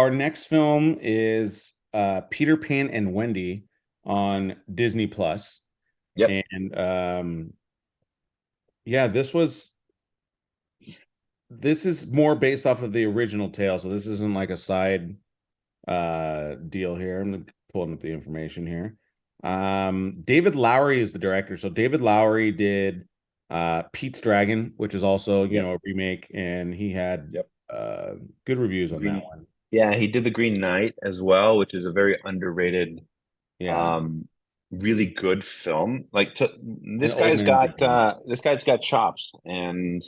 our next film is Peter Pan and Wendy on Disney Plus. Yep. And yeah, this is more based off of the original tale, so this isn't like a side deal here. I'm pulling up the information here. David Lowery is the director. So David Lowery did Pete's Dragon, which is also, Yep. a remake, and he had Yep. good reviews on that Green. one. Yeah, he did The Green Knight as well, which is a very underrated, Yeah. um, really good film. Like An old man dream. this guy's got chops, and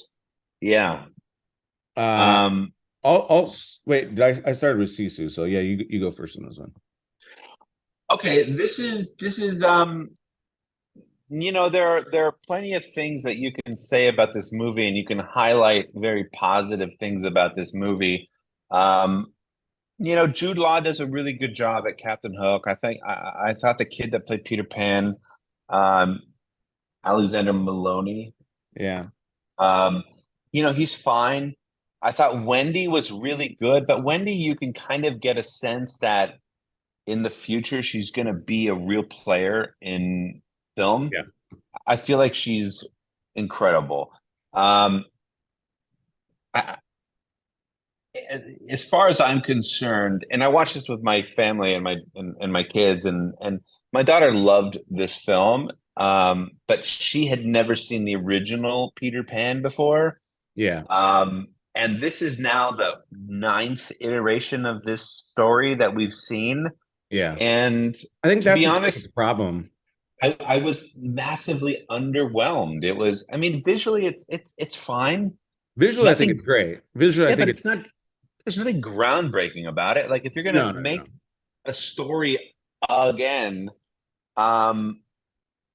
yeah. Uh Um, wait, I started with Sisu, so yeah, you go first on this one. okay, this is there are plenty of things that you can say about this movie, and you can highlight very positive things about this movie. Um, Jude Law does a really good job at Captain Hook. I thought the kid that played Peter Pan, um, Alexander Molony, Yeah. um, he's fine. I thought Wendy was really good, but Wendy, you can kind of get a sense that in the future she's going to be a real player in film. Yeah. I feel like she's incredible. Um, I, as far as I'm concerned, and I watched this with my family and my kids, and my daughter loved this film, but she had never seen the original Peter Pan before. Yeah. And this is now the ninth iteration of this story that we've seen. Yeah. And I think to be that's its biggest honest, problem. I was massively underwhelmed. It was, I mean, visually it's fine. Visually, I think Nothing, it's great. Visually, I yeah, think but it's there's nothing groundbreaking about it. Like if you're gonna no, no, no. make a story again, um,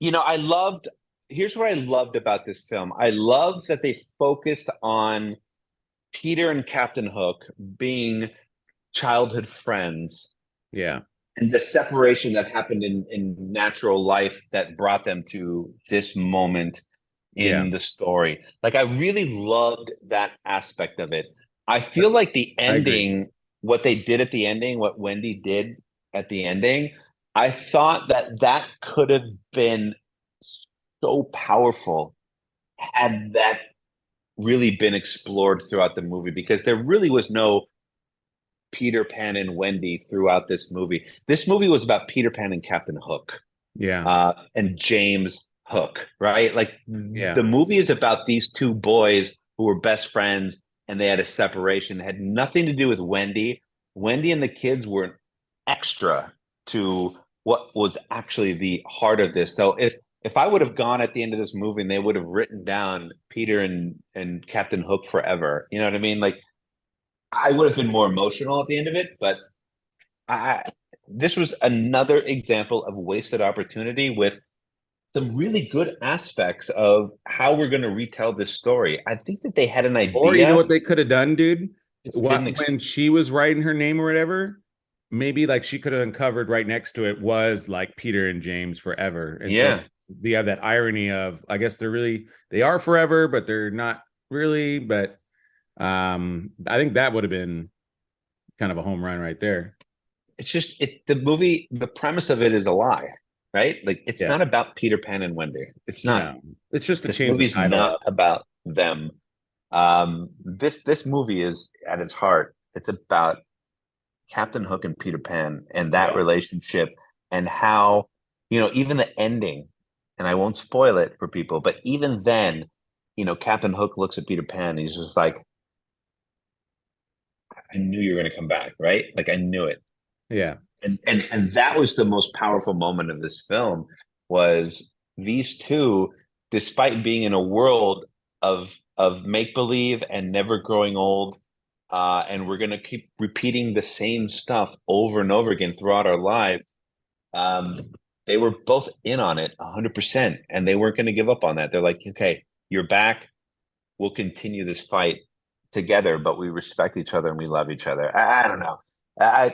I loved, here's what I loved about this film. I loved that they focused on Peter and Captain Hook being childhood friends Yeah. and the separation that happened in natural life that brought them to this moment Yeah. in the story. Like I really loved that aspect of it. I I feel like the I agree. ending, what they did at the ending, what Wendy did at the ending, I thought that could have been so powerful had that really been explored throughout the movie because there really was no Peter Pan and Wendy throughout this movie. This movie was about Peter Pan and Captain Hook, Yeah. and James Hook, right? Like Yeah. the movie is about these two boys who were best friends and they had a separation. It had nothing to do with Wendy. Wendy and the kids were an extra to what was actually the heart of this. So if I would have gone at the end of this movie and they would have written down Peter and Captain Hook forever, you know what I mean? Like I would have been more emotional at the end of it, but I this was another example of wasted opportunity with some really good aspects of how we're going to retell this story. I think that they had an Or you know idea, what they could have done, dude? just What didn't. when she was writing her name or whatever, maybe like she could have uncovered right next to it was like Peter and James forever. And so Yeah, you have that irony of I guess they are forever, but they're not really. But I think that would have been kind of a home run right there. it's just the movie. The premise of it is a lie, right? Like it's Yeah. not about Peter Pan and Wendy. It's not. No. It's just to This change the movie's title not up. about them. This movie is at its heart. It's about Captain Hook and Peter Pan and that Yeah. relationship and how, even the ending, and I won't spoil it for people, but even then, Captain Hook looks at Peter Pan, he's just like, I knew you were going to come back, right? Like I knew it. Yeah. And that was the most powerful moment of this film was these two, despite being in a world of make believe and never growing old, and we're going to keep repeating the same stuff over and over again throughout our life. They were both in on it 100%, and they weren't going to give up on that. They're like, okay, you're back. We'll continue this fight together, but we respect each other and we love each other. I don't know. I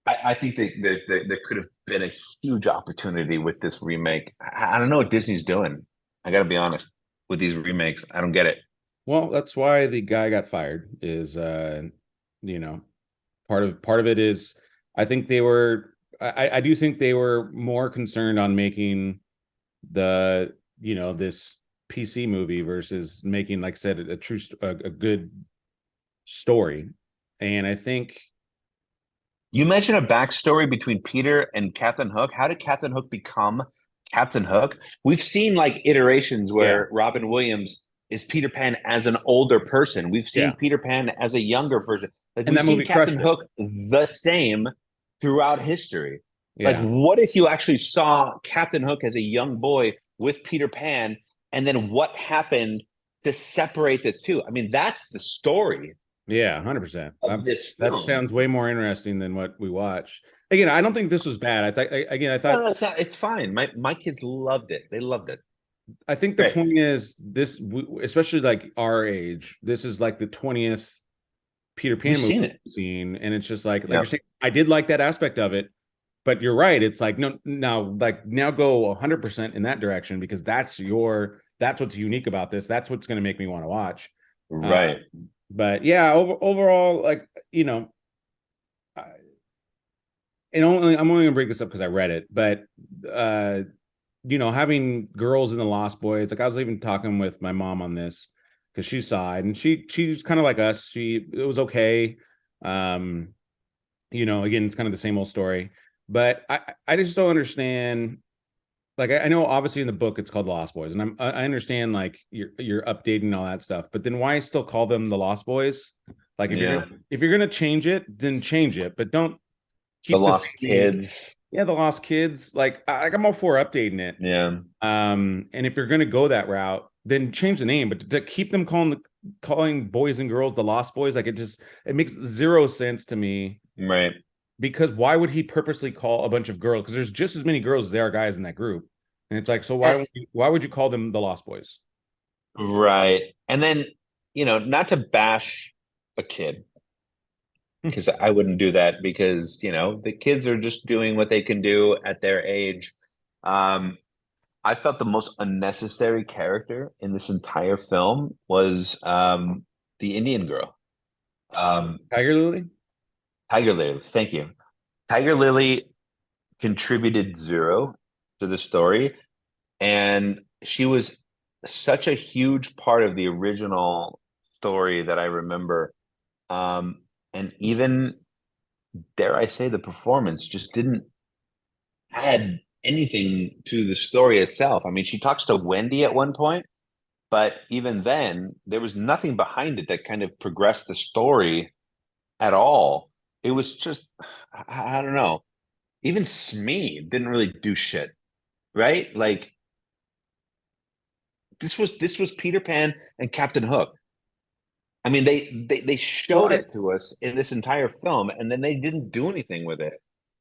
I think that there could have been a huge opportunity with this remake. I don't know what Disney's doing. I got to be honest with these remakes. I don't get it. Well, that's why the guy got fired is you know, Part of it is, I think they were. I do think they were more concerned on making the this PC movie versus making, like I said, a true a good story. And I think You mentioned a backstory between Peter and Captain Hook. How did Captain Hook become Captain Hook? We've seen like iterations yeah, where Robin Williams is Peter Pan as an older person. We've yeah, seen Peter Pan as a younger version. Like and we've that seen movie Captain crushed it. Hook the same throughout history. Like, Yeah, what if you actually saw Captain Hook as a young boy with Peter Pan, and then what happened to separate the two? I mean, that's the story yeah, 100%. of this That film. sounds way more interesting than what we watch. Again, I don't think this was bad. I No, thought no, it's not. It's fine. My kids loved it. They loved it. I think the Great. point is this, especially like our age, this is like the 20th Peter We've Pan movie seen it. we've seen, and it's just like Yeah. you're saying, I did like that aspect of it, but you're right. It's like no, now like now go 100% in that direction because that's what's unique about this. That's what's going to make me want to watch. Uh, Right. but yeah, overall, like I, and I'm only gonna bring this up because I read it, but uh, having girls in the Lost Boys, like I was even talking with my mom on this because she saw it and she's kind of like us. It was okay. Um, again, it's kind of the same old story, but I just don't understand. Like I know obviously in the book it's called Lost Boys, and I understand like you're updating all that stuff, but then why still call them the Lost Boys? Like Yeah. if you're gonna change it, then change it, but don't The keep the Lost same name. Kids. Yeah, the Lost Kids. I'm all for updating it. Yeah. And if you're gonna go that route, then change the name. But to keep them calling boys and girls the Lost Boys, like it makes zero sense to me. Right. Because why would he purposely call a bunch of girls? Because there's just as many girls as there are guys in that group. And it's like, so And, why would you call them the Lost Boys? right. And then, not to bash a kid, because I wouldn't do that because, the kids are just doing what they can do at their age. Um, I felt the most unnecessary character in this entire film was the Indian girl. Um, Tiger Lily? Tiger Lily. Thank you. Tiger Lily contributed zero to the story, and she was such a huge part of the original story that I remember. And even, dare I say, the performance just didn't add anything to the story itself. I mean, she talks to Wendy at one point, but even then, there was nothing behind it that kind of progressed the story at all. It was just, I don't know. Even Smee didn't really do shit, right? Like this was Peter Pan and Captain Hook. I mean, they Well, showed it to us in this entire film, and then they didn't do anything with it.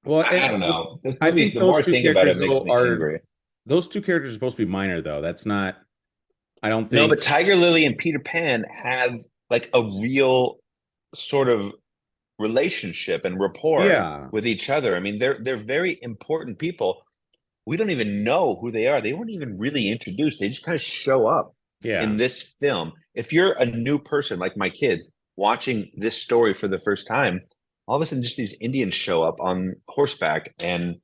I don't and know. This I movie, think the more those I two think about characters it, makes though me angry. those two characters are supposed to be minor though. That's not. I don't No, think. but Tiger Lily and Peter Pan have like a real sort of relationship and rapport Yeah, with each other. I mean, they're very important people. We don't even know who they are. They weren't even really introduced. They just kind of show up yeah. in this film. If you're a new person like my kids watching this story for the first time, all of a sudden just these Indians show up on horseback and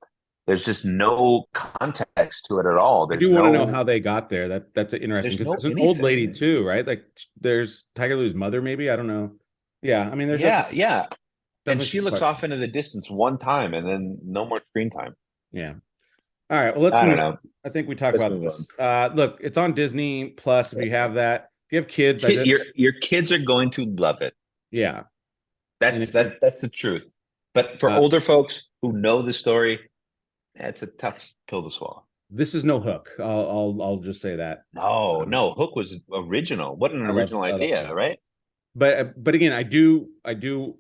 there's just no context to it at all. I do want to know how they got there. That's interesting There's because no there's an old lady anything. too, right? Like there's Tiger Lily's mother, maybe. I don't know. Yeah, I mean, there's Yeah, definitely yeah. And definitely she some looks off questions. into the distance one time and then no more screen time. Yeah. All right. Well, let's I move don't on. know. I think we talked Let's about move on. this. Look, it's on Disney Plus. If you have that, if you have kids, I did. Your kids are going to love it. Yeah. And That's if you, that's the truth. But for uh, older folks who know the story, it's a tough pill to swallow. this is no hook. I'll just say that. No, Um, no, Hook was original. What an original I love idea, Hook. right? But again, I do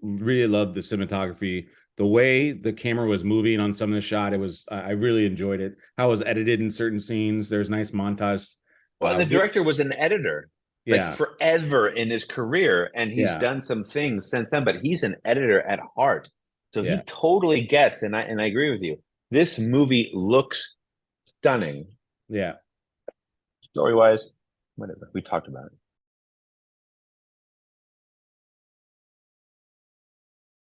really love the cinematography, the way the camera was moving on some of the shot. I really enjoyed it. How it was edited in certain scenes. There's nice montage. Well, and the Really, director was an editor like yeah, forever in his career, and he's yeah, done some things since then, but he's an editor at heart. So he yeah, totally gets, and I agree with you. This movie looks stunning. yeah. Story wise, whatever. We talked about it.